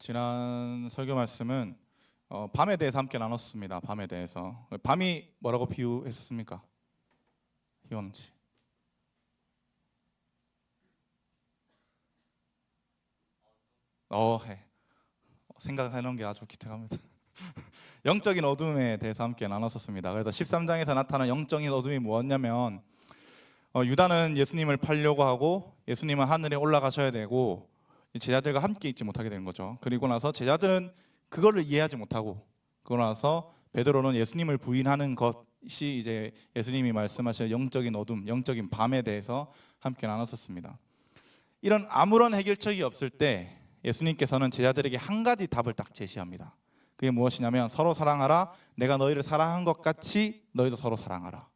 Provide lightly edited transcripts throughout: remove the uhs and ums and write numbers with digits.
지난 설교 말씀은 밤에 대해서 함께 나눴습니다. 밤에 대해서. 밤이 뭐라고 비유했었습니까? 희원 씨. 생각해놓은 게 아주 기특합니다. 영적인 어둠에 대해서 함께 나눴었습니다. 그래서 13장에서 나타난 영적인 어둠이 뭐였냐면 유다는 예수님을 팔려고 하고 예수님은 하늘에 올라가셔야 되고 제자들과 함께 있지 못하게 되는 거죠. 그리고 나서 제자들은 그거를 이해하지 못하고 그러고 나서 베드로는 예수님을 부인하는 것이 이제 예수님이 말씀하신 영적인 어둠, 영적인 밤에 대해서 함께 나눴었습니다. 이런 아무런 해결책이 없을 때 예수님께서는 제자들에게 한 가지 답을 딱 제시합니다. 그게 무엇이냐면 서로 사랑하라. 내가 너희를 사랑한 것 같이 너희도 서로 사랑하라.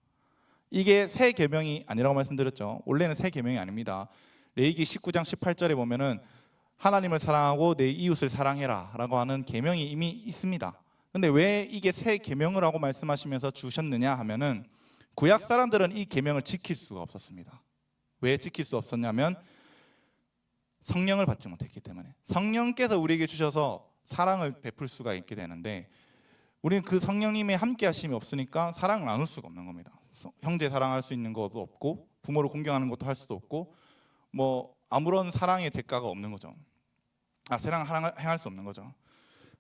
이게 새 계명이 아니라고 말씀드렸죠. 원래는 새 계명이 아닙니다. 레위기 19장 18절에 보면은 하나님을 사랑하고 내 이웃을 사랑해라 라고 하는 계명이 이미 있습니다. 근데 왜 이게 새 계명을 하고 말씀하시면서 주셨느냐 하면은 구약 사람들은 이 계명을 지킬 수가 없었습니다. 왜 지킬 수 없었냐면 성령을 받지 못했기 때문에. 성령께서 우리에게 주셔서 사랑을 베풀 수가 있게 되는데 우리는 그 성령님의 함께 하심이 없으니까 사랑을 나눌 수가 없는 겁니다. 형제 사랑할 수 있는 것도 없고 부모를 공경하는 것도 할 수도 없고 뭐 아무런 사랑의 대가가 없는 거죠. 사랑을 행할 수 없는 거죠.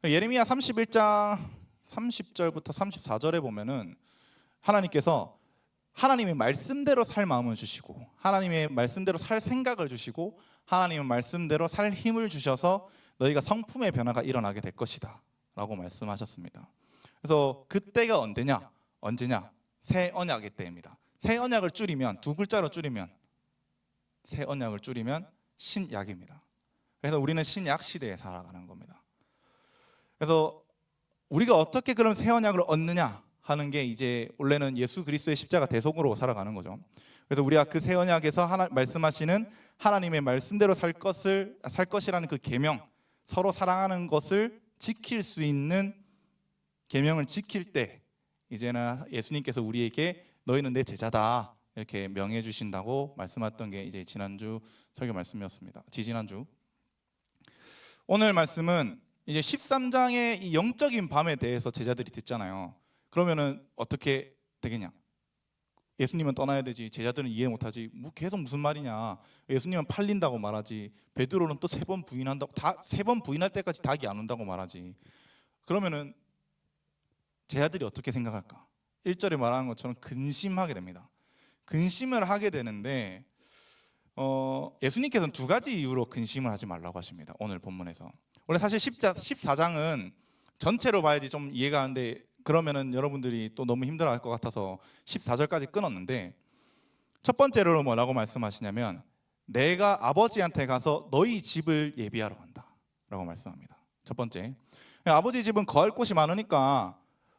예레미야 31장 30절부터 34절에 보면은 하나님께서 하나님의 말씀대로 살 마음을 주시고 하나님의 말씀대로 살 생각을 주시고 하나님의 말씀대로 살 힘을 주셔서 너희가 성품의 변화가 일어나게 될 것이다 라고 말씀하셨습니다. 그래서 그때가 언제냐? 새 언약의 때입니다. 새 언약을 줄이면 두 글자로 줄이면 새 언약을 줄이면 신약입니다. 그래서 우리는 신약 시대에 살아가는 겁니다. 그래서 우리가 어떻게 그럼 새 언약을 얻느냐 하는 게 이제 원래는 예수 그리스도의 십자가 대속으로 살아가는 거죠. 그래서 우리가 그 새 언약에서 말씀하시는 하나님의 말씀대로 살 것이라는 그 계명, 서로 사랑하는 것을 지킬 수 있는 계명을 지킬 때 이제는 예수님께서 우리에게 너희는 내 제자다 이렇게 명해 주신다고 말씀했던 게 이제 지난주 설교 말씀이었습니다. 지지난주. 오늘 말씀은 이제 13장의 이 영적인 밤에 대해서 제자들이 듣잖아요. 그러면은 어떻게 되겠냐? 예수님은 떠나야 되지. 제자들은 이해 못하지. 계속 무슨 말이냐? 예수님은 팔린다고 말하지. 베드로는 또 3번 부인한다고, 다 3번 부인할 때까지 닭이 안 온다고 말하지. 그러면은 제자들이 어떻게 생각할까? 1절에 말하는 것처럼 근심하게 됩니다. 근심을 하게 되는데 예수님께서는 2가지 이유로 근심을 하지 말라고 하십니다. 오늘 본문에서. 원래 사실 14장은 전체로 봐야지 좀 이해가 하는데 그러면은 여러분들이 또 너무 힘들어할 것 같아서 14절까지 끊었는데 첫 번째로 뭐라고 말씀하시냐면 내가 아버지한테 가서 너희 집을 예비하러 간다 라고 말씀합니다. 첫 번째, 아버지 집은 거할 곳이 많으니까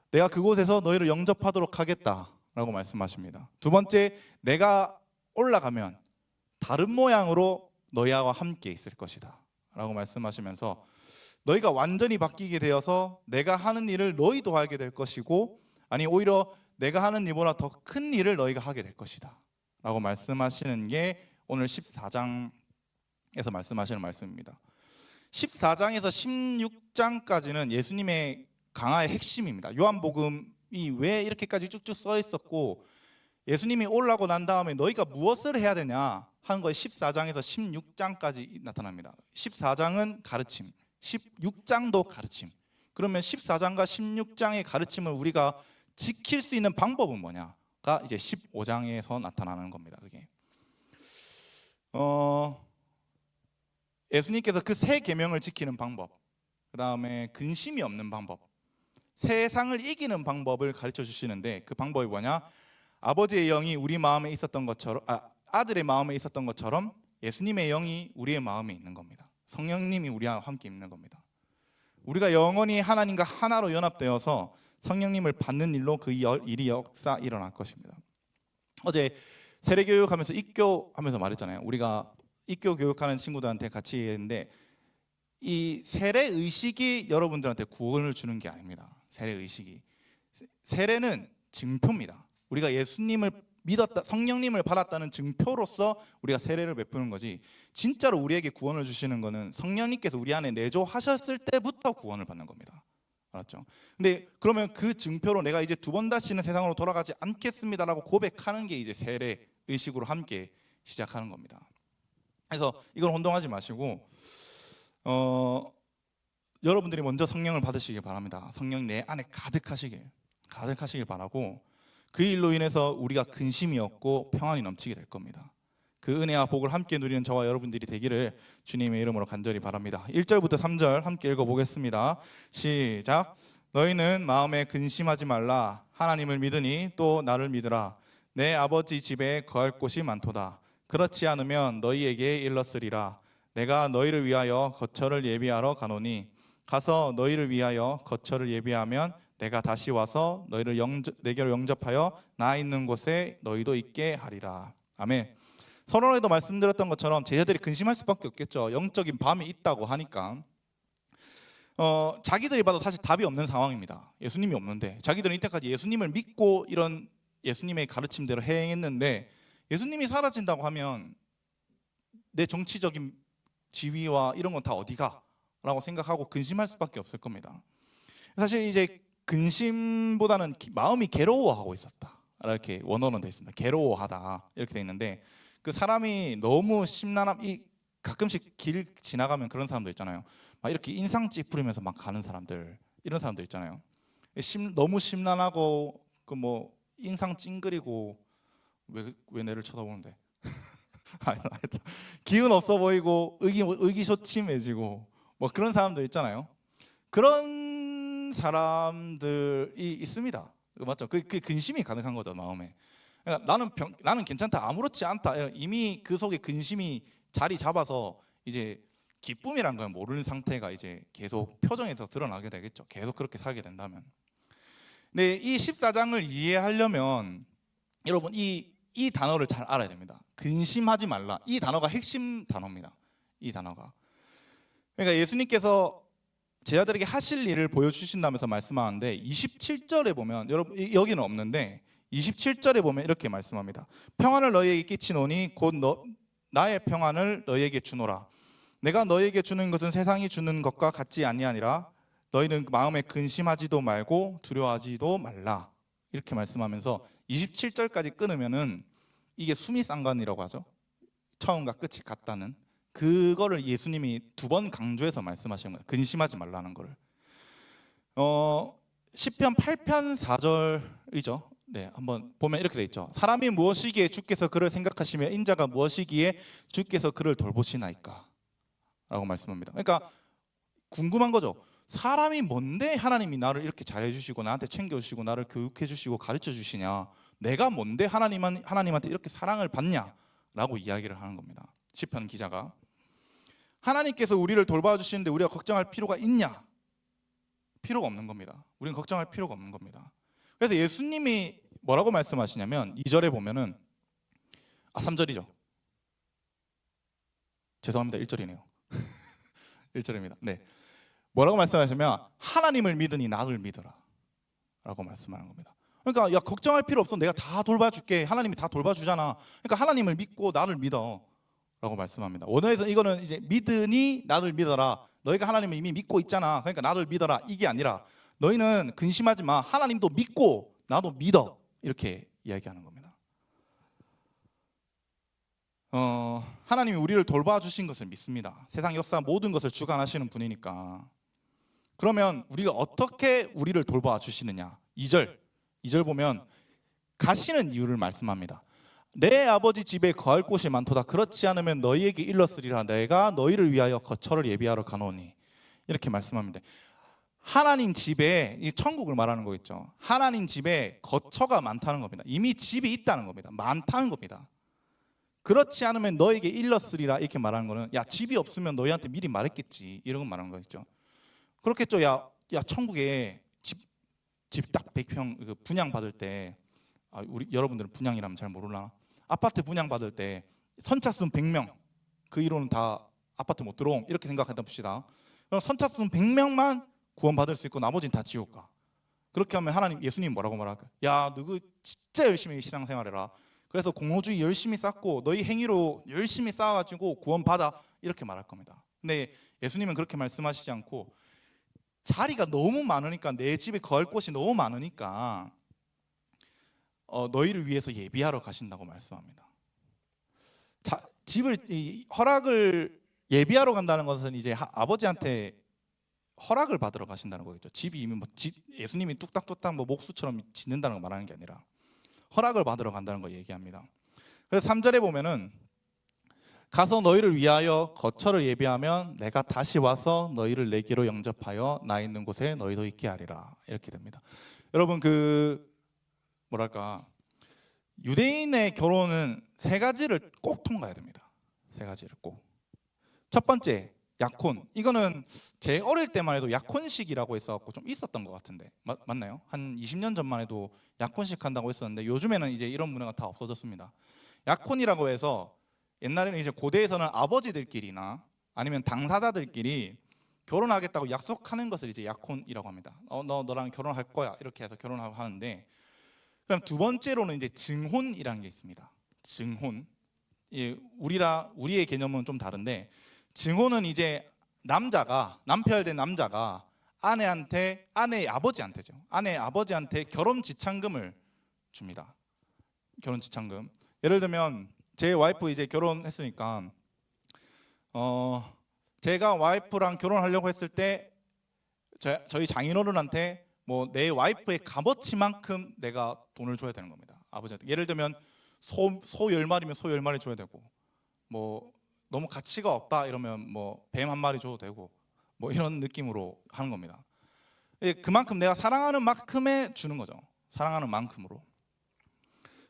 내가 그곳에서 너희를 영접하도록 하겠다 라고 말씀하십니다. 두 번째, 내가 올라가면 다른 모양으로 너희와 함께 있을 것이다 라고 말씀하시면서 너희가 완전히 바뀌게 되어서 내가 하는 일을 너희도 하게 될 것이고 아니 오히려 내가 하는 일보다 더 큰 일을 너희가 하게 될 것이다 라고 말씀하시는 게 오늘 14장에서 말씀하시는 말씀입니다. 14장에서 16장까지는 예수님의 강화의 핵심입니다. 요한복음이 왜 이렇게까지 쭉쭉 써 있었고 예수님이 올라오고 난 다음에 너희가 무엇을 해야 되냐 하는 것이 14장에서 16장까지 나타납니다. 14장은 가르침, 16장도 가르침. 그러면 14장과 16장의 가르침을 우리가 지킬 수 있는 방법은 뭐냐가 이제 15장에서 나타나는 겁니다. 그게 예수님께서 그 새 계명을 지키는 방법, 그 다음에 근심이 없는 방법, 세상을 이기는 방법을 가르쳐 주시는데 그 방법이 뭐냐? 아버지의 영이 우리 마음에 있었던 것처럼 아들의 마음에 있었던 것처럼 예수님의 영이 우리의 마음에 있는 겁니다. 성령님이 우리와 함께 있는 겁니다. 우리가 영원히 하나님과 하나로 연합되어서 성령님을 받는 일로 그 일이 일어날 것입니다. 어제 세례교육하면서 입교하면서 말했잖아요. 우리가 입교 교육하는 친구들한테 같이 했는데 이 세례의식이 여러분들한테 구원을 주는 게 아닙니다. 세례의식이. 세례는 증표입니다. 우리가 예수님을 믿었다, 성령님을 받았다는 증표로서 우리가 세례를 베푸는 거지, 진짜로 우리에게 구원을 주시는 거는 성령님께서 우리 안에 내조하셨을 때부터 구원을 받는 겁니다. 알았죠? 근데 그러면 그 증표로 내가 이제 두 번 다시는 세상으로 돌아가지 않겠습니다라고 고백하는 게 이제 세례 의식으로 함께 시작하는 겁니다. 그래서 이걸 혼동하지 마시고 여러분들이 먼저 성령을 받으시길 바랍니다. 성령 내 안에 가득하시길 바라고, 그 일로 인해서 우리가 근심이 없고 평안이 넘치게 될 겁니다. 그 은혜와 복을 함께 누리는 저와 여러분들이 되기를 주님의 이름으로 간절히 바랍니다. 1절부터 3절 함께 읽어보겠습니다. 시작. 너희는 마음에 근심하지 말라. 하나님을 믿으니 또 나를 믿으라. 내 아버지 집에 거할 곳이 많도다. 그렇지 않으면 너희에게 일렀으리라. 내가 너희를 위하여 거처를 예비하러 가노니 가서 너희를 위하여 거처를 예비하면 내가 다시 와서 너희를 내게로 영접하여 나 있는 곳에 너희도 있게 하리라. 아멘. 서론에도 말씀드렸던 것처럼 제자들이 근심할 수밖에 없겠죠. 영적인 밤이 있다고 하니까 자기들이 봐도 사실 답이 없는 상황입니다. 예수님이 없는데 자기들은 이때까지 예수님을 믿고 이런 예수님의 가르침대로 행했는데, 예수님이 사라진다고 하면 내 정치적인 지위와 이런 건 다 어디가? 라고 생각하고 근심할 수밖에 없을 겁니다. 사실 이제 근심보다는 마음이 괴로워하고 있었다, 이렇게 원어는 되어 있습니다. 괴로워하다 이렇게 되어 있는데, 그 사람이 너무 가끔씩 길 지나가면 그런 사람도 있잖아요. 막 이렇게 인상 찌푸리면서 막 가는 사람들, 이런 사람들 있잖아요. 너무 심란하고 그 뭐 인상 찡그리고 왜 내를 쳐다보는데 기운 없어 보이고 의기소침해지고 뭐 그런 사람들 있잖아요. 그런 사람들이 있습니다. 맞죠? 그 근심이 가득한 거죠, 마음에. 그러니까 나는 괜찮다, 아무렇지 않다, 이미 그 속에 근심이 자리 잡아서 이제 기쁨이란 걸 모르는 상태가 이제 계속 표정에서 드러나게 되겠죠. 계속 그렇게 살게 된다면. 근데 이 14장을 이해하려면 여러분 이 단어를 잘 알아야 됩니다. 근심하지 말라, 이 단어가 핵심 단어입니다. 이 단어가. 그러니까 예수님께서 제자들에게 하실 일을 보여주신다면서 말씀하는데, 27절에 보면, 여러분 여기는 없는데 27절에 보면 이렇게 말씀합니다. 평안을 너희에게 끼치노니 곧 나의 평안을 너희에게 주노라. 내가 너희에게 주는 것은 세상이 주는 것과 같지 아니하니라. 너희는 마음에 근심하지도 말고 두려워하지도 말라. 이렇게 말씀하면서 27절까지 끊으면은 이게 수미상관이라고 하죠. 처음과 끝이 같다는, 그거를 예수님이 두 번 강조해서 말씀하시는 거예요. 근심하지 말라는 거를. 시편 8편 4절이죠. 네, 한번 보면 이렇게 돼 있죠. 사람이 무엇이기에 주께서 그를 생각하시며 인자가 무엇이기에 주께서 그를 돌보시나이까? 라고 말씀합니다. 그러니까 궁금한 거죠. 사람이 뭔데 하나님이 나를 이렇게 잘해주시고 나한테 챙겨주시고 나를 교육해주시고 가르쳐주시냐? 내가 뭔데 하나님한테 이렇게 사랑을 받냐? 라고 이야기를 하는 겁니다. 시편 기자가. 하나님께서 우리를 돌봐주시는데 우리가 걱정할 필요가 있냐? 필요가 없는 겁니다. 우리는 걱정할 필요가 없는 겁니다. 그래서 예수님이 뭐라고 말씀하시냐면 2절에 보면은 3절이죠. 죄송합니다. 1절이네요. 1절입니다. 네. 뭐라고 말씀하시면 하나님을 믿으니 나를 믿어라 라고 말씀하는 겁니다. 그러니까 야, 걱정할 필요 없어. 내가 다 돌봐줄게. 하나님이 다 돌봐주잖아. 그러니까 하나님을 믿고 나를 믿어 라고 말씀합니다. 원어에서 이거는 이제 믿으니 나를 믿어라. 너희가 하나님을 이미 믿고 있잖아. 그러니까 나를 믿어라. 이게 아니라 너희는 근심하지 마. 하나님도 믿고 나도 믿어. 이렇게 이야기하는 겁니다. 하나님이 우리를 돌봐주신 것을 믿습니다. 세상 역사 모든 것을 주관하시는 분이니까. 그러면 우리가 어떻게 우리를 돌봐주시느냐? 2절 보면 가시는 이유를 말씀합니다. 내 아버지 집에 거할 곳이 많도다. 그렇지 않으면 너희에게 일렀으리라. 내가 너희를 위하여 거처를 예비하러 가노니. 이렇게 말씀합니다. 하나님 집에, 이 천국을 말하는 거겠죠. 하나님 집에 거처가 많다는 겁니다. 이미 집이 있다는 겁니다. 많다는 겁니다. 그렇지 않으면 너에게 일렀으리라 이렇게 말하는 거는, 야, 집이 없으면 너희한테 미리 말했겠지, 이런 거 말하는 거겠죠. 그렇겠죠. 야 천국에 집 딱 100평 분양 받을 때, 우리 여러분들은 분양이라면 잘 모르나? 아파트 분양 받을 때 선착순 100명, 그 이론은 다 아파트 못 들어옴 이렇게 생각하다 봅시다. 그럼 선착순 100명만 구원받을 수 있고 나머지는 다 지옥 가. 그렇게 하면 예수님 뭐라고 말할까요? 야, 너 그 진짜 열심히 신앙생활해라. 그래서 공로주의 열심히 쌓고 너희 행위로 열심히 쌓아가지고 구원받아, 이렇게 말할 겁니다. 근데 예수님은 그렇게 말씀하시지 않고 자리가 너무 많으니까, 내 집에 거할 곳이 너무 많으니까 너희를 위해서 예비하러 가신다고 말씀합니다. 집을 허락을 예비하러 간다는 것은 이제 아버지한테 허락을 받으러 가신다는 거겠죠. 집이 이미 예수님이 뚝딱뚝딱 목수처럼 짓는다는 거 말하는 게 아니라 허락을 받으러 간다는 거 얘기합니다. 그래서 3절에 보면은 가서 너희를 위하여 거처를 예비하면 내가 다시 와서 너희를 내게로 영접하여 나 있는 곳에 너희도 있게 하리라, 이렇게 됩니다. 여러분, 유대인의 결혼은 세 가지를 꼭 통과해야 됩니다. 세 가지를 꼭. 첫 번째, 약혼. 이거는 제 어릴 때만 해도 약혼식이라고 했어갖고 좀 있었던 것 같은데 맞나요? 한 20년 전만 해도 약혼식 한다고 했었는데 요즘에는 이제 이런 문화가 다 없어졌습니다. 약혼이라고 해서 옛날에는 이제 고대에서는 아버지들끼리나 아니면 당사자들끼리 결혼하겠다고 약속하는 것을 이제 약혼이라고 합니다. 너랑 결혼할 거야, 이렇게 해서 결혼하고 하는데, 그럼 두 번째로는 이제 증혼이라는 게 있습니다. 증혼. 우리의 개념은 좀 다른데, 증혼은 이제 남편이 된 남자가 아내의 아버지한테 결혼 지참금을 줍니다. 결혼 지참금. 예를 들면 제 와이프 이제 결혼했으니까 제가 와이프랑 결혼하려고 했을 때 저희 장인어른한테 내 와이프의 값어치만큼 내가 돈을 줘야 되는 겁니다. 아버지한테. 예를 들면 소 10마리면 소 10마리 줘야 되고, 너무 가치가 없다 이러면 뱀 한 마리 줘도 되고, 이런 느낌으로 하는 겁니다. 그만큼 내가 사랑하는 만큼에 주는 거죠. 사랑하는 만큼으로.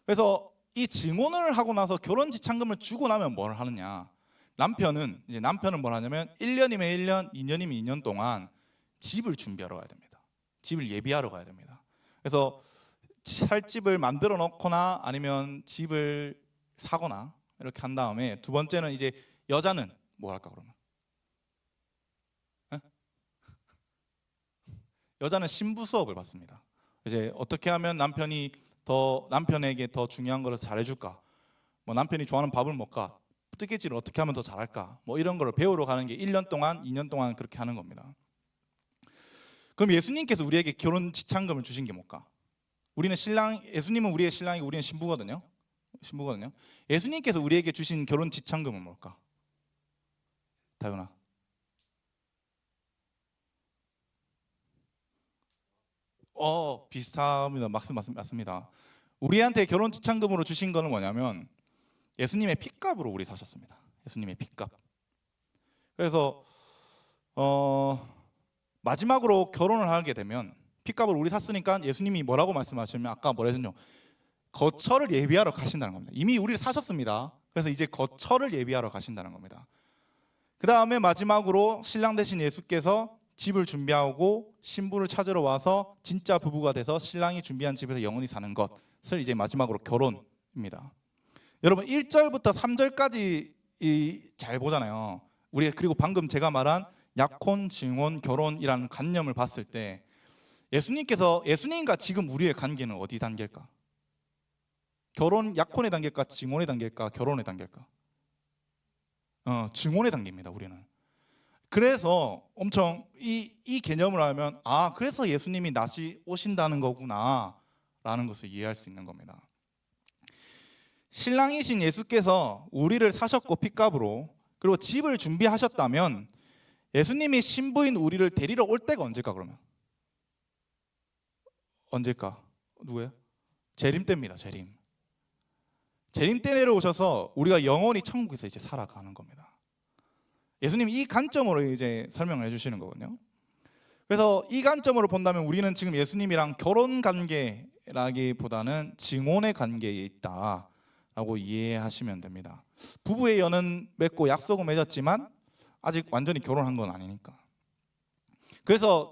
그래서 이 증혼을 하고 나서 결혼 지참금을 주고 나면 뭘 하느냐? 남편은 뭘 하냐면 1년이면 1년, 2년이면 2년 동안 집을 준비하러 가야 됩니다. 집을 예비하러 가야 됩니다. 그래서 살 집을 만들어 놓거나 아니면 집을 사거나 이렇게 한 다음에, 두 번째는 이제 여자는 뭐 할까 그러면? 여자는 신부 수업을 받습니다. 이제 어떻게 하면 남편에게 더 중요한 거를 잘해줄까? 남편이 좋아하는 밥을 먹까? 뜨개질을 어떻게 하면 더 잘할까? 이런 거를 배우러 가는 게 1년 동안, 2년 동안 그렇게 하는 겁니다. 그럼 예수님께서 우리에게 결혼 지참금을 주신 게 뭘까? 예수님은 우리의 신랑이고 우리는 신부거든요. 예수님께서 우리에게 주신 결혼 지참금은 뭘까? 다윤아. 비슷합니다. 맞습니다. 우리한테 결혼 지참금으로 주신 거는 뭐냐면 예수님의 핏값으로 우리 사셨습니다. 예수님의 핏값. 그래서 마지막으로 결혼을 하게 되면 핏값으로 우리 샀으니까 예수님이 뭐라고 말씀하시면, 아까 뭐랬군요, 거처를 예비하러 가신다는 겁니다. 이미 우리를 사셨습니다. 그래서 이제 거처를 예비하러 가신다는 겁니다. 그 다음에 마지막으로 신랑 되신 예수께서 집을 준비하고 신부를 찾으러 와서 진짜 부부가 돼서 신랑이 준비한 집에서 영원히 사는 것을 이제 마지막으로 결혼입니다. 여러분 1절부터 3절까지 잘 보잖아요. 그리고 방금 제가 말한 약혼, 증혼, 결혼이라는 관념을 봤을 때 예수님과 지금 우리의 관계는 어디 단계일까? 약혼의 단계일까? 증혼의 단계일까? 결혼의 단계일까? 증혼의 단계입니다. 우리는. 그래서 엄청 이 개념을 알면 그래서 예수님이 다시 오신다는 거구나 라는 것을 이해할 수 있는 겁니다. 신랑이신 예수께서 우리를 사셨고 핏값으로, 그리고 집을 준비하셨다면 예수님이 신부인 우리를 데리러 올 때가 언제일까? 그러면 언제일까? 누구예요? 재림 때입니다. 재림 때 내려오셔서 우리가 영원히 천국에서 이제 살아가는 겁니다. 예수님이 이 관점으로 이제 설명을 해주시는 거거든요. 그래서 이 관점으로 본다면 우리는 지금 예수님이랑 결혼 관계라기보다는 증혼의 관계에 있다라고 이해하시면 됩니다. 부부의 연은 맺고 약속은 맺었지만 아직 완전히 결혼한 건 아니니까. 그래서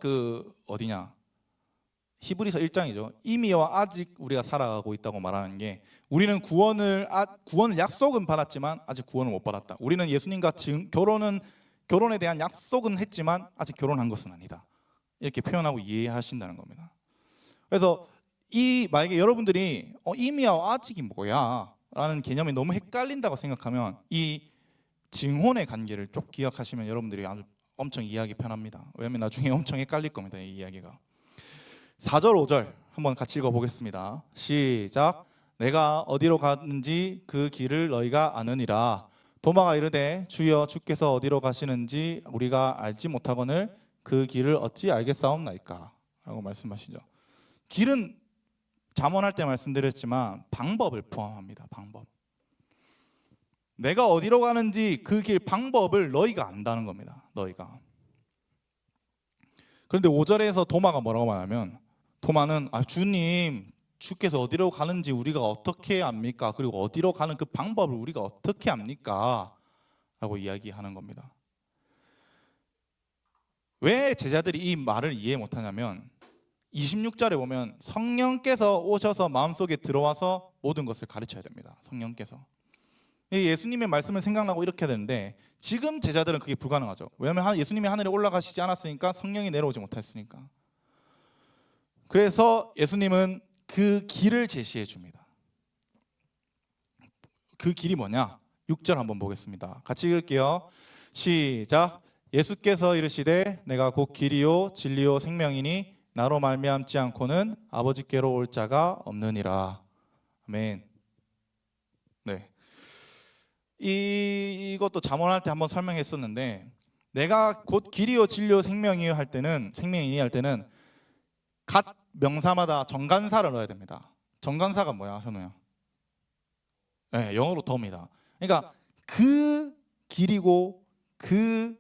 히브리서 1장이죠. 이미와 아직 우리가 살아가고 있다고 말하는 게, 우리는 구원을 약속은 받았지만 아직 구원을 못 받았다. 우리는 예수님과 결혼에 대한 약속은 했지만 아직 결혼한 것은 아니다. 이렇게 표현하고 이해하신다는 겁니다. 그래서 만약에 여러분들이 이미와 아직이 뭐야? 라는 개념이 너무 헷갈린다고 생각하면 이 증혼의 관계를 쭉 기억하시면 여러분들이 아주 엄청 이해하기 편합니다. 왜냐하면 나중에 엄청 헷갈릴 겁니다. 이 이야기가. 4절 5절 한번 같이 읽어보겠습니다. 시작. 내가 어디로 가는지 그 길을 너희가 아느니라. 도마가 이르되 주여 주께서 어디로 가시는지 우리가 알지 못하거늘 그 길을 어찌 알겠사옵나이까 라고 말씀하시죠. 길은 잠언할 때 말씀드렸지만 방법을 포함합니다. 방법. 내가 어디로 가는지 그 길 방법을 너희가 안다는 겁니다. 너희가. 그런데 5절에서 도마가 뭐라고 말하면 도마는 주님 주께서 어디로 가는지 우리가 어떻게 압니까? 그리고 어디로 가는 그 방법을 우리가 어떻게 압니까? 라고 이야기하는 겁니다. 왜 제자들이 이 말을 이해 못하냐면 26절에 보면 성령께서 오셔서 마음속에 들어와서 모든 것을 가르쳐야 됩니다. 성령께서. 예수님의 말씀을 생각나고 이렇게 해야 되는데 지금 제자들은 그게 불가능하죠. 왜냐하면 예수님이 하늘에 올라가시지 않았으니까 성령이 내려오지 못했으니까. 그래서 예수님은 그 길을 제시해 줍니다. 그 길이 뭐냐? 6절 한번 보겠습니다. 같이 읽을게요. 시작. 예수께서 이르시되 내가 곧 길이요 진리요 생명이니 나로 말미암지 않고는 아버지께로 올 자가 없느니라. 아멘. 네. 이것도 잠언할 때 한번 설명했었는데 내가 곧 길이요 진리요 생명이요 할 때는 생명이니 할 때는 각 명사마다 정관사를 넣어야 됩니다. 정관사가 뭐야, 현우야? 네, 영어로 더입니다. 그러니까 그 길이고 그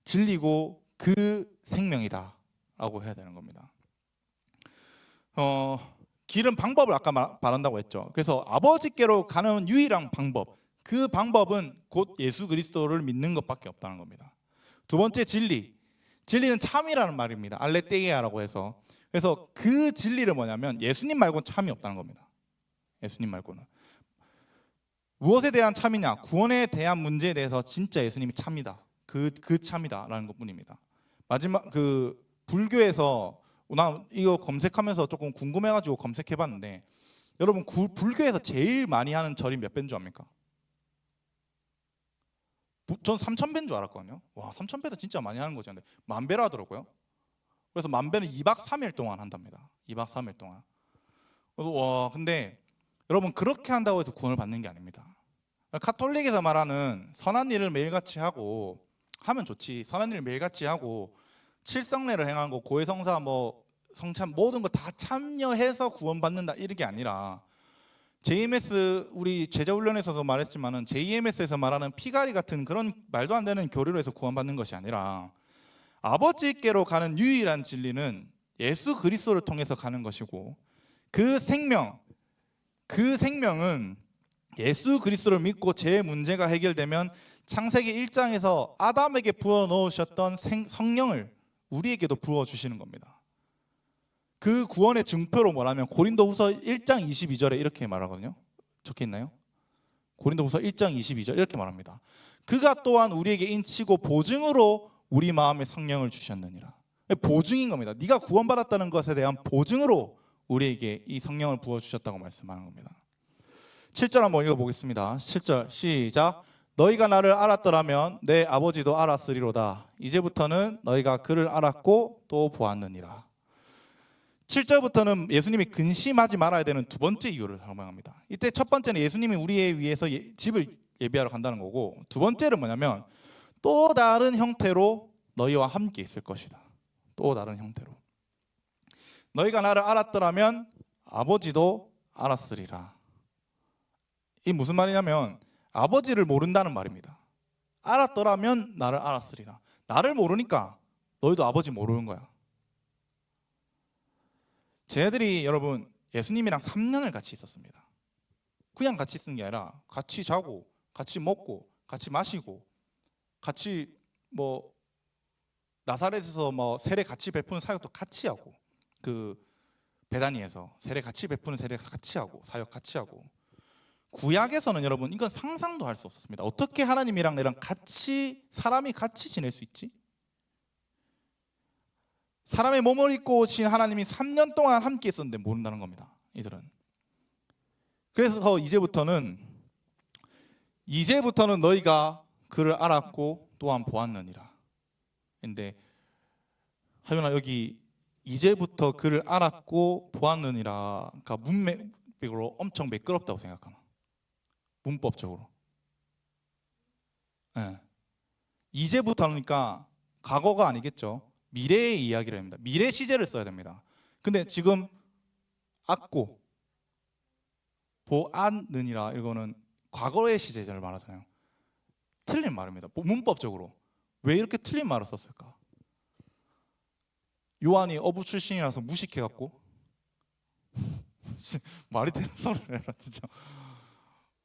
진리고 그 생명이다라고 해야 되는 겁니다. 길은 방법을 아까 말한다고 했죠. 그래서 아버지께로 가는 유일한 방법, 그 방법은 곧 예수 그리스도를 믿는 것밖에 없다는 겁니다. 두 번째 진리, 진리는 참이라는 말입니다. 알레테이아라고 해서. 그래서 그 진리는 뭐냐면 예수님 말고는 참이 없다는 겁니다. 예수님 말고는. 무엇에 대한 참이냐? 구원에 대한 문제에 대해서 진짜 예수님이 참이다. 그 참이다라는 것뿐입니다. 마지막 그 불교에서 나 이거 검색하면서 조금 궁금해가지고 검색해봤는데 여러분 불교에서 제일 많이 하는 절이 몇 배인 줄 압니까? 전 3,000배인 줄 알았거든요. 와, 3,000배도 진짜 많이 하는 거지. 근데 10,000배라 하더라고요. 그래서 10,000배는 2박 3일 동안 한답니다. 2박 3일 동안. 그래서 와, 근데 여러분 그렇게 한다고 해서 구원을 받는 게 아닙니다. 카톨릭에서 말하는 선한 일을 매일같이 하고 하면 좋지. 선한 일을 매일같이 하고 칠성례를 행한 거, 고해성사, 뭐 성참 모든 거 다 참여해서 구원받는다 이런 게 아니라 JMS 우리 제자훈련에서도 말했지만은 JMS에서 말하는 피가리 같은 그런 말도 안 되는 교리로 해서 구원받는 것이 아니라 아버지께로 가는 유일한 진리는 예수 그리스도를 통해서 가는 것이고 그 생명은 예수 그리스도를 믿고 제 문제가 해결되면 창세기 1장에서 아담에게 부어 넣으셨던 성령을 우리에게도 부어 주시는 겁니다. 그 구원의 증표로 뭐라면 고린도후서 1장 22절에 이렇게 말하거든요. 적혀 있나요? 고린도후서 1장 22절 이렇게 말합니다. 그가 또한 우리에게 인치고 보증으로 우리 마음에 성령을 주셨느니라. 보증인 겁니다. 네가 구원받았다는 것에 대한 보증으로 우리에게 이 성령을 부어 주셨다고 말씀하는 겁니다. 7절 한번 읽어보겠습니다. 7절 시작. 너희가 나를 알았더라면 내 아버지도 알았으리로다. 이제부터는 너희가 그를 알았고 또 보았느니라. 7절부터는 예수님이 근심하지 말아야 되는 두 번째 이유를 설명합니다. 이때 첫 번째는 예수님이 우리에 위해서 집을 예비하러 간다는 거고, 두 번째는 뭐냐면 또 다른 형태로 너희와 함께 있을 것이다. 또 다른 형태로. 너희가 나를 알았더라면 아버지도 알았으리라. 이 무슨 말이냐면 아버지를 모른다는 말입니다. 알았더라면 나를 알았으리라. 나를 모르니까 너희도 아버지 모르는 거야. 쟤들이 여러분 예수님이랑 3년을 같이 있었습니다. 그냥 같이 있는 게 아니라 같이 자고 같이 먹고 같이 마시고 같이 뭐 나사렛에서 뭐 세례 같이 베푸는 사역도 같이 하고 그 베다니에서 세례 같이 베푸는 세례 같이 하고 사역 같이 하고 구약에서는 여러분 이건 상상도 할 수 없었습니다. 어떻게 하나님이랑 내랑 같이 사람이 같이 지낼 수 있지? 사람의 몸을 입고 오신 하나님이 3년 동안 함께 있었는데 모른다는 겁니다. 이들은. 그래서 이제부터는 너희가 그를 알았고 또한 보았느니라. 근데 하윤아, 여기 이제부터 그를 알았고 보았느니라가 문맥으로 엄청 매끄럽다고 생각하나? 문법적으로. 네. 이제부터니까 과거가 아니겠죠. 미래의 이야기를 합니다. 미래 시제를 써야 됩니다. 근데 지금 알고 보았느니라, 이거는 과거의 시제를 말하잖아요. 틀린 말입니다. 문법적으로 왜 이렇게 틀린 말을 썼을까? 요한이 어부 출신이라서 무식해갖고 말이 되는 소리를 해라 진짜.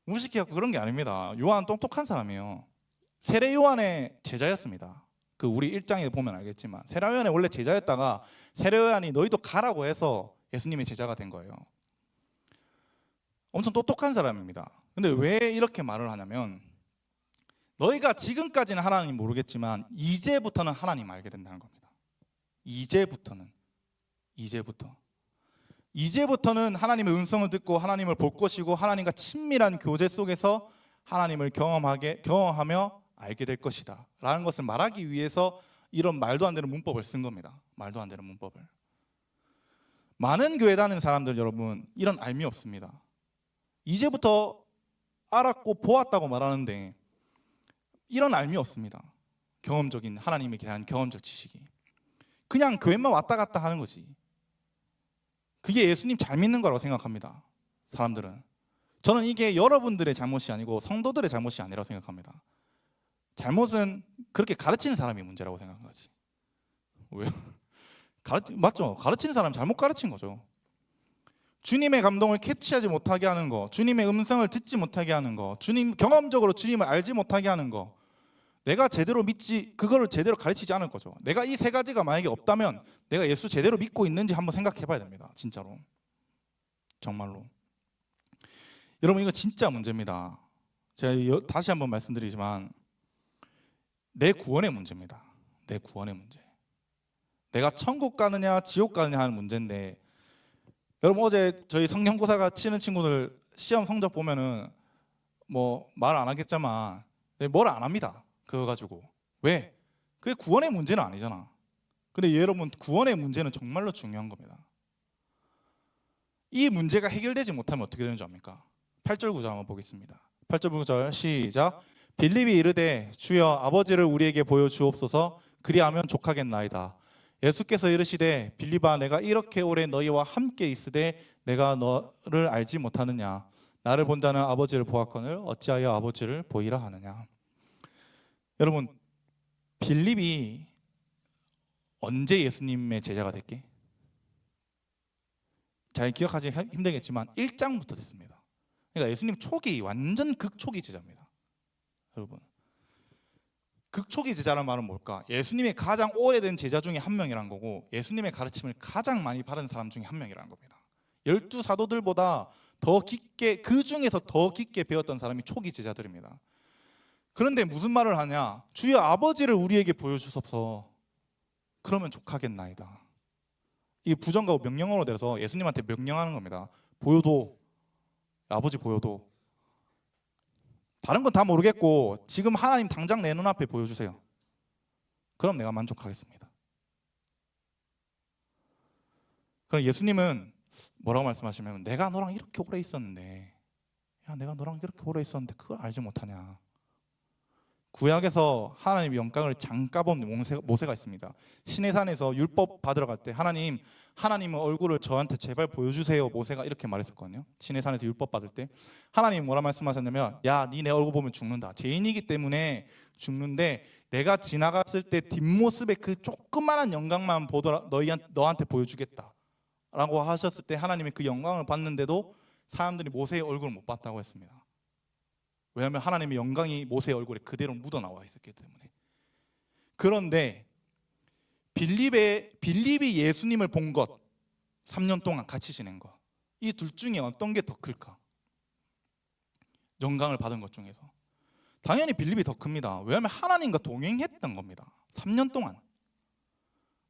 무식해갖고 그런 게 아닙니다. 요한 똑똑한 사람이에요. 세례 요한의 제자였습니다. 그 우리 1장에 보면 알겠지만 세례 요한의 원래 제자였다가 세례 요한이 너희도 가라고 해서 예수님의 제자가 된 거예요. 엄청 똑똑한 사람입니다. 근데 왜 이렇게 말을 하냐면, 너희가 지금까지는 하나님 모르겠지만 이제부터는 하나님 알게 된다는 겁니다. 이제부터는 하나님의 음성을 듣고 하나님을 볼 것이고 하나님과 친밀한 교제 속에서 하나님을 경험하며 알게 될 것이다 라는 것을 말하기 위해서 이런 말도 안 되는 문법을 쓴 겁니다. 말도 안 되는 문법을. 많은 교회 다니는 사람들, 여러분, 이런 알미 없습니다. 이제부터 알았고 보았다고 말하는데 이런 알미 없습니다. 경험적인 하나님에 대한 경험적 지식이. 그냥 교회만 왔다 갔다 하는 거지. 그게 예수님 잘 믿는 거라고 생각합니다. 사람들은. 저는 이게 여러분들의 잘못이 아니고 성도들의 잘못이 아니라고 생각합니다. 잘못은 그렇게 가르치는 사람이 문제라고 생각한 거지. 왜요? 맞죠? 가르치는 사람이 잘못 가르친 거죠. 주님의 감동을 캐치하지 못하게 하는 거, 주님의 음성을 듣지 못하게 하는 거, 경험적으로 주님을 알지 못하게 하는 거, 내가 제대로 믿지, 그거를 제대로 가르치지 않을 거죠. 내가 이 세 가지가 만약에 없다면 내가 예수 제대로 믿고 있는지 한번 생각해 봐야 됩니다. 진짜로. 정말로. 여러분, 이거 진짜 문제입니다. 제가 다시 한번 말씀드리지만 내 구원의 문제입니다. 내 구원의 문제. 내가 천국 가느냐 지옥 가느냐 하는 문제인데, 여러분, 어제 저희 성경고사가 치는 친구들 시험 성적 보면은 뭐 말 안 하겠지만 뭘 안 합니다. 그거 가지고. 왜? 그게 구원의 문제는 아니잖아. 근데 여러분, 구원의 문제는 정말로 중요한 겁니다. 이 문제가 해결되지 못하면 어떻게 되는 줄 압니까? 8절 9절 한번 보겠습니다. 8절 9절 시작. 빌립이 이르되 주여 아버지를 우리에게 보여주옵소서. 그리하면 족하겠나이다. 예수께서 이르시되 빌립아, 내가 이렇게 오래 너희와 함께 있으되 내가 너를 알지 못하느냐? 나를 본 자는 아버지를 보았거늘 어찌하여 아버지를 보이라 하느냐? 여러분, 빌립이 언제 예수님의 제자가 됐게? 잘 기억하기 힘들겠지만 1장부터 됐습니다. 그러니까 예수님 초기, 완전 극초기 제자입니다. 여러분, 극초기 제자라는 말은 뭘까? 예수님의 가장 오래된 제자 중에 한 명이라는 거고, 예수님의 가르침을 가장 많이 받은 사람 중에 한 명이라는 겁니다. 12사도들보다 더 깊게, 그 중에서 더 깊게 배웠던 사람이 초기 제자들입니다. 그런데 무슨 말을 하냐? 주여 아버지를 우리에게 보여주소서. 그러면 족하겠나이다. 이게 부정가고 명령어로 돼서 예수님한테 명령하는 겁니다. 보여도, 아버지 보여도. 다른 건 다 모르겠고 지금 하나님 당장 내 눈앞에 보여주세요. 그럼 내가 만족하겠습니다. 그럼 예수님은 뭐라고 말씀하시냐면, 내가 너랑 이렇게 오래 있었는데, 야, 내가 너랑 이렇게 오래 있었는데 그걸 알지 못하냐? 구약에서 하나님의 영광을 잠깐 본 모세가 있습니다. 시내산에서 율법 받으러 갈 때 하나님의 얼굴을 저한테 제발 보여주세요, 모세가 이렇게 말했었거든요. 시내산에서 율법 받을 때 하나님이 뭐라 말씀하셨냐면, 야, 니 내 얼굴 보면 죽는다. 죄인이기 때문에 죽는데 내가 지나갔을 때 뒷모습의 그 조그마한 영광만 보더라 너한테 보여주겠다 라고 하셨을 때, 하나님이 그 영광을 봤는데도 사람들이 모세의 얼굴을 못 봤다고 했습니다. 왜냐하면 하나님의 영광이 모세의 얼굴에 그대로 묻어나와 있었기 때문에. 그런데 빌립이 예수님을 본 것, 3년 동안 같이 지낸 것, 이 둘 중에 어떤 게 더 클까? 영광을 받은 것 중에서 당연히 빌립이 더 큽니다. 왜냐하면 하나님과 동행했던 겁니다. 3년 동안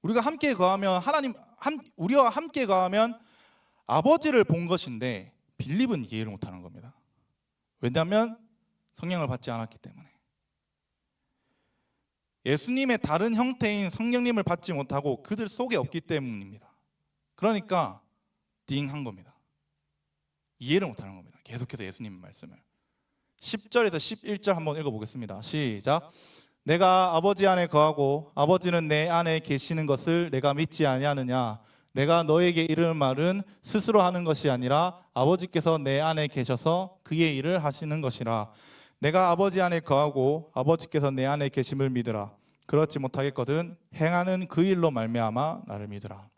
우리와 함께 거하면 아버지를 본 것인데, 빌립은 이해를 못하는 겁니다. 왜냐하면 성령을 받지 않았기 때문에. 예수님의 다른 형태인 성령님을 받지 못하고 그들 속에 없기 때문입니다. 그러니까 띵한 겁니다. 이해를 못하는 겁니다. 계속해서 예수님의 말씀을. 10절에서 11절 한번 읽어보겠습니다. 시작. 내가 아버지 안에 거하고 아버지는 내 안에 계시는 것을 내가 믿지 아니하느냐. 내가 너에게 이르는 말은 스스로 하는 것이 아니라 아버지께서 내 안에 계셔서 그의 일을 하시는 것이라. 내가 아버지 안에 거하고 아버지께서 내 안에 계심을 믿으라. 그렇지 못하겠거든 행하는 그 일로 말미암아 나를 믿으라.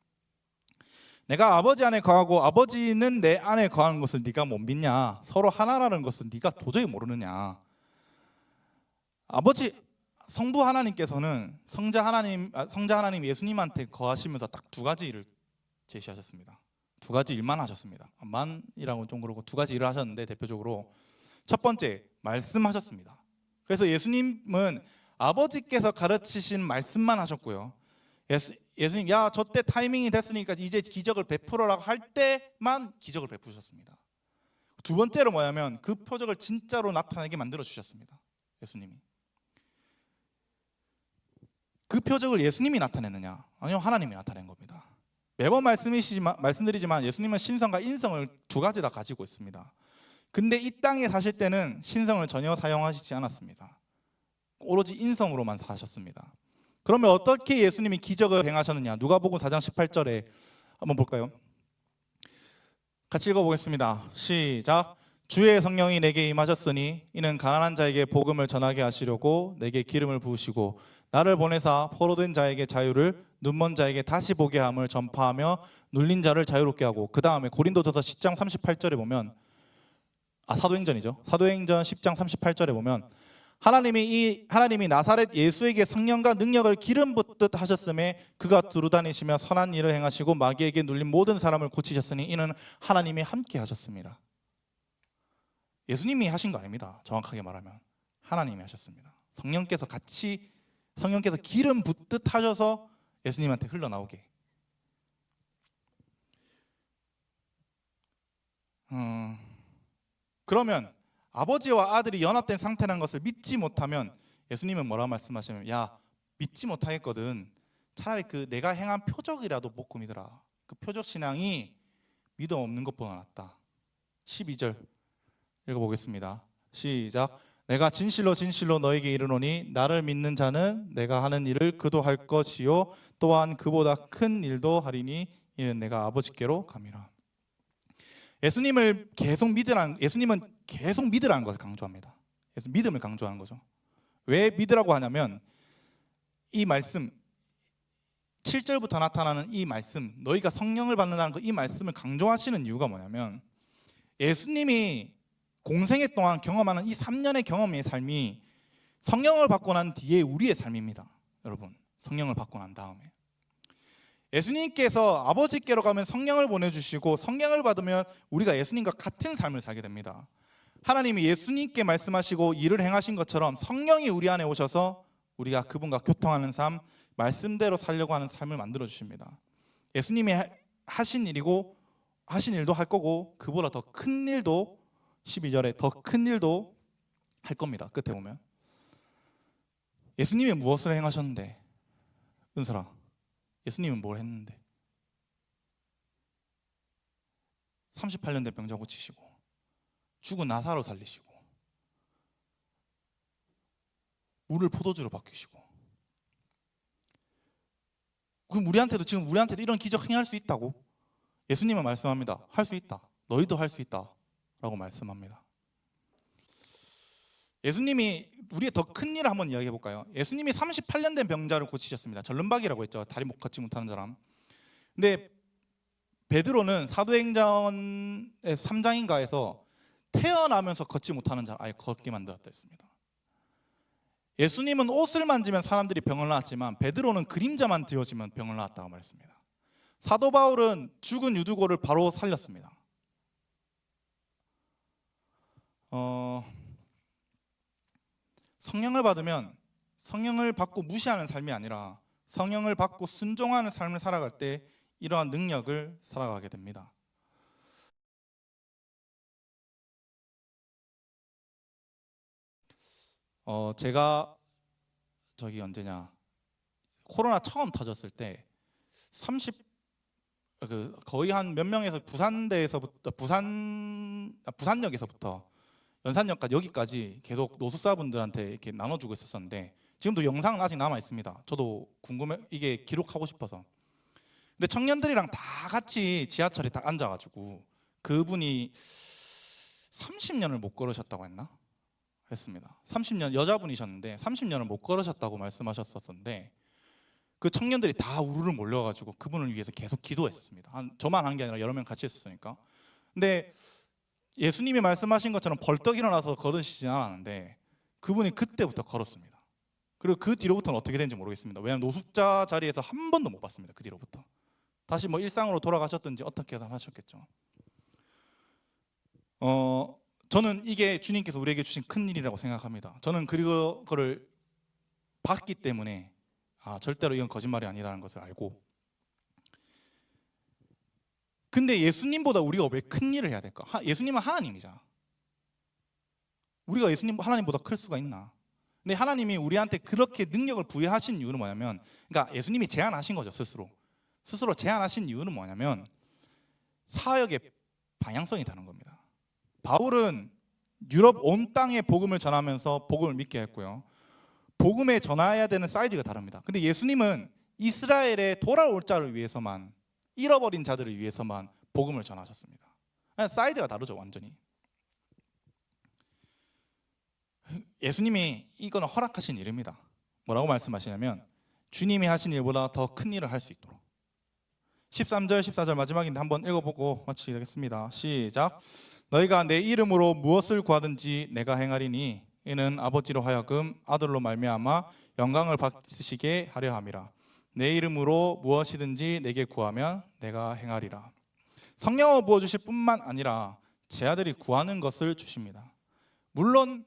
내가 아버지 안에 거하고 아버지는 내 안에 거하는 것을 네가 못 믿냐? 서로 하나라는 것을 네가 도저히 모르느냐? 아버지 성부 하나님께서는 성자 하나님 예수님한테 거하시면서 딱 두 가지 일을 제시하셨습니다. 두 가지 일만 하셨습니다. 만이라고 좀 그러고 두 가지 일을 하셨는데 대표적으로 첫 번째 말씀하셨습니다. 그래서 예수님은 아버지께서 가르치신 말씀만 하셨고요. 예수님 야 저 때 타이밍이 됐으니까 이제 기적을 베풀어라고 할 때만 기적을 베푸셨습니다. 두 번째로 뭐냐면 그 표적을 진짜로 나타나게 만들어 주셨습니다. 예수님이. 그 표적을 예수님이 나타냈느냐? 아니요, 하나님이 나타낸 겁니다. 매번 말씀드리지만 예수님은 신성과 인성을 두 가지 다 가지고 있습니다. 근데 이 땅에 사실 때는 신성을 전혀 사용하시지 않았습니다. 오로지 인성으로만 사셨습니다. 그러면 어떻게 예수님이 기적을 행하셨느냐? 누가복음 4장 18절에 한번 볼까요? 같이 읽어보겠습니다. 시작. 주의 성령이 내게 임하셨으니 이는 가난한 자에게 복음을 전하게 하시려고 내게 기름을 부으시고 나를 보내사 포로된 자에게 자유를 눈먼 자에게 다시 보게 함을 전파하며 눌린 자를 자유롭게 하고. 그 다음에 고린도전서 10장 38절에 보면 사도행전이죠. 사도행전 10장 38절에 보면 하나님이 나사렛 예수에게 성령과 능력을 기름 붓듯 하셨음에 그가 두루다니시며 선한 일을 행하시고 마귀에게 눌린 모든 사람을 고치셨으니 이는 하나님이 함께 하셨습니다. 예수님이 하신 거 아닙니다. 정확하게 말하면 하나님이 하셨습니다. 성령께서 기름 붓듯 하셔서 예수님한테 흘러나오게. 그러면 아버지와 아들이 연합된 상태라는 것을 믿지 못하면 예수님은 뭐라고 말씀하시냐면 야 믿지 못하겠거든 차라리 그 내가 행한 표적이라도 믿고 믿어라. 그 표적 신앙이 믿음 없는 것보다 낫다. 12절 읽어보겠습니다. 시작. 내가 진실로 진실로 너에게 이르노니 나를 믿는 자는 내가 하는 일을 그도 할 것이요 또한 그보다 큰 일도 하리니 이는 내가 아버지께로 감이라. 예수님은 계속 믿으라는 것을 강조합니다. 그래서 믿음을 강조하는 거죠. 왜 믿으라고 하냐면 이 말씀 7절부터 나타나는 이 말씀 너희가 성령을 받는다는 이 말씀을 강조하시는 이유가 뭐냐면 예수님이 공생애 동안 경험하는 이 3년의 경험의 삶이 성령을 받고 난 뒤에 우리의 삶입니다. 여러분 성령을 받고 난 다음에 예수님께서 아버지께로 가면 성령을 보내주시고 성령을 받으면 우리가 예수님과 같은 삶을 살게 됩니다. 하나님이 예수님께 말씀하시고 일을 행하신 것처럼 성령이 우리 안에 오셔서 우리가 그분과 교통하는 삶, 말씀대로 살려고 하는 삶을 만들어 주십니다. 예수님이 하신 일도 할 거고 그보다 더 큰 일도 12절에 더 큰 일도 할 겁니다. 끝에 보면 예수님이 무엇을 행하셨는데 은설아 예수님은 뭘 했는데 38년 된 병자 고치시고 죽은 나사로 살리시고 물을 포도주로 바뀌시고 그럼 우리한테도 이런 기적 행할 수 있다고? 예수님은 말씀합니다. 할 수 있다. 너희도 할 수 있다 라고 말씀합니다. 예수님이 우리의 더 큰 일을 한번 이야기해 볼까요? 예수님이 38년 된 병자를 고치셨습니다. 절름박이라고 했죠. 다리 못 걷지 못하는 사람. 근데 베드로는 사도행전 3장인가에서 태어나면서 걷지 못하는 자를 아예 걷게 만들었다 했습니다. 예수님은 옷을 만지면 사람들이 병을 낳았지만 베드로는 그림자만 뒤어지면 병을 낳았다고 말했습니다. 사도 바울은 죽은 유두고를 바로 살렸습니다. 성령을 받으면 성령을 받고 무시하는 삶이 아니라 성령을 받고 순종하는 삶을 살아갈 때 이러한 능력을 살아가게 됩니다. 제가 저기 언제냐 코로나 처음 터졌을 때 30 거의 한 몇 명에서 부산대에서부터 부산역에서부터 연산역까지 여기까지 계속 노숙자분들한테 이렇게 나눠주고 있었었는데 지금도 영상은 아직 남아 있습니다. 저도 궁금해 이게 기록하고 싶어서. 근데 청년들이랑 다 같이 지하철에 딱 앉아가지고 그분이 30년을 못 걸으셨다고 했습니다. 30년 여자분이셨는데 30년을 못 걸으셨다고 말씀하셨었는데 그 청년들이 다 우르르 몰려가지고 그분을 위해서 계속 기도했습니다. 저만 한 게 아니라 여러 명 같이 했었으니까. 근데 예수님이 말씀하신 것처럼 벌떡 일어나서 걸으시진 않았는데 그분이 그때부터 걸었습니다. 그리고 그 뒤로부터는 어떻게 된지 모르겠습니다. 왜냐하면 노숙자 자리에서 한 번도 못 봤습니다. 그 뒤로부터 다시 뭐 일상으로 돌아가셨든지 어떻게 하셨겠죠. 저는 이게 주님께서 우리에게 주신 큰 일이라고 생각합니다. 저는 그거를 봤기 때문에 절대로 이건 거짓말이 아니라는 것을 알고, 근데 예수님보다 우리가 왜 큰 일을 해야 될까? 예수님은 하나님이잖아. 우리가 하나님보다 클 수가 있나? 근데 하나님이 우리한테 그렇게 능력을 부여하신 이유는 뭐냐면, 그러니까 예수님이 제안하신 거죠. 스스로 제안하신 이유는 뭐냐면 사역의 방향성이 다른 겁니다. 바울은 유럽 온 땅에 복음을 전하면서 복음을 믿게 했고요. 복음에 전해야 되는 사이즈가 다릅니다. 근데 예수님은 이스라엘에 돌아올 자를 위해서만, 잃어버린 자들을 위해서만 복음을 전하셨습니다. 사이즈가 다르죠, 완전히. 예수님이 이거는 허락하신 일입니다. 뭐라고 말씀하시냐면 주님이 하신 일보다 더 큰 일을 할 수 있도록. 13절 14절 마지막인데 한번 읽어보고 마치겠습니다. 시작. 너희가 내 이름으로 무엇을 구하든지 내가 행하리니 이는 아버지로 하여금 아들로 말미암아 영광을 받으시게 하려 함이라. 내 이름으로 무엇이든지 내게 구하면 내가 행하리라. 성령을 부어주실 뿐만 아니라 제 아들이 구하는 것을 주십니다. 물론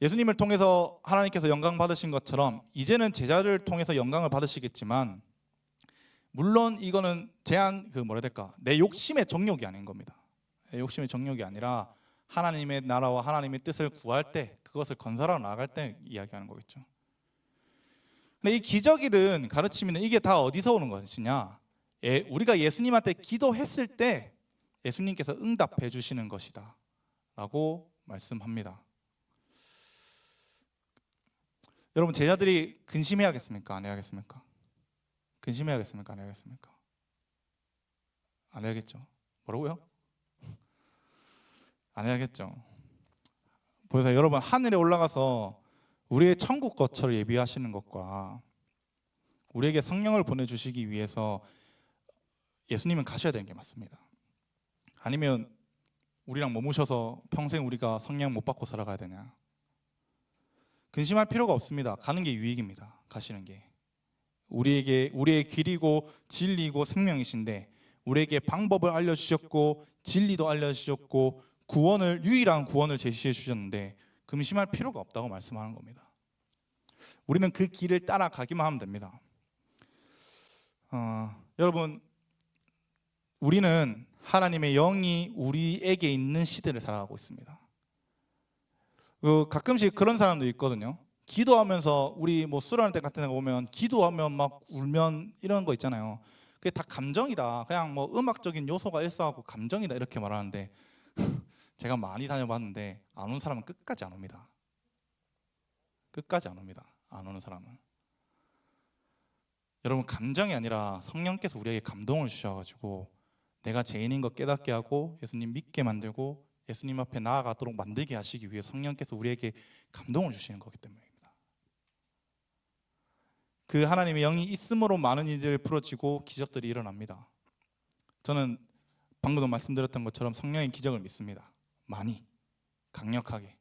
예수님을 통해서 하나님께서 영광 받으신 것처럼 이제는 제자를 통해서 영광을 받으시겠지만, 물론 이거는 내 욕심의 정욕이 아닌 겁니다. 내 욕심의 정욕이 아니라 하나님의 나라와 하나님의 뜻을 구할 때, 그것을 건설하러 나갈 때 이야기하는 거겠죠. 근데 이 기적이든 가르침이든 이게 다 어디서 오는 것이냐? 우리가 예수님한테 기도했을 때 예수님께서 응답해 주시는 것이다 라고 말씀합니다. 여러분, 제자들이 근심해야겠습니까? 안 해야겠습니까? 근심해야겠습니까? 안 해야겠습니까? 안 해야겠죠. 뭐라고요? 안 해야겠죠. 그래서 여러분, 하늘에 올라가서 우리의 천국 거처를 예비하시는 것과 우리에게 성령을 보내주시기 위해서 예수님은 가셔야 되는 게 맞습니다. 아니면 우리랑 머무셔서 평생 우리가 성령 못 받고 살아가야 되냐? 근심할 필요가 없습니다. 가는 게 유익입니다. 가시는 게 우리의 길이고 진리고 생명이신데, 우리에게 방법을 알려주셨고 진리도 알려주셨고 유일한 구원을 제시해 주셨는데 근심할 필요가 없다고 말씀하는 겁니다. 우리는 그 길을 따라가기만 하면 됩니다. 여러분, 우리는 하나님의 영이 우리에게 있는 시대를 살아가고 있습니다. 가끔씩 그런 사람도 있거든요. 기도하면서 우리 수련할 때 같은 데 보면 기도하면 막 울면 이런 거 있잖아요. 그게 다 감정이다. 그냥 음악적인 요소가 일소하고 감정이다 이렇게 말하는데 제가 많이 다녀봤는데 안 온 사람은 끝까지 안 옵니다. 끝까지 안 옵니다. 안 오는 사람은. 여러분, 감정이 아니라 성령께서 우리에게 감동을 주셔가지고 내가 죄인인 것 깨닫게 하고 예수님 믿게 만들고 예수님 앞에 나아가도록 만들게 하시기 위해 성령께서 우리에게 감동을 주시는 거기 때문입니다. 그 하나님의 영이 있음으로 많은 일들이 풀어지고 기적들이 일어납니다. 저는 방금도 말씀드렸던 것처럼 성령의 기적을 믿습니다. 많이, 강력하게.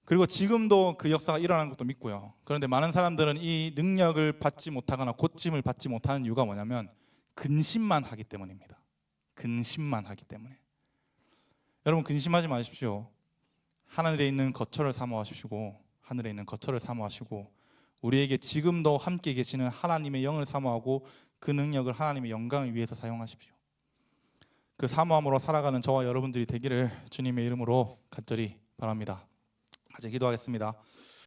그리고 지금도 그 역사가 일어나는 것도 믿고요. 그런데 많은 사람들은 이 능력을 받지 못하거나 고침을 받지 못하는 이유가 뭐냐면 근심만 하기 때문입니다. 근심만 하기 때문에. 여러분, 근심하지 마십시오. 하늘에 있는 거처를 사모하십시오. 하늘에 있는 거처를 사모하시고 우리에게 지금도 함께 계시는 하나님의 영을 사모하고 그 능력을 하나님의 영광을 위해서 사용하십시오. 그 사모함으로 살아가는 저와 여러분들이 되기를 주님의 이름으로 간절히 바랍니다. 같이 기도하겠습니다.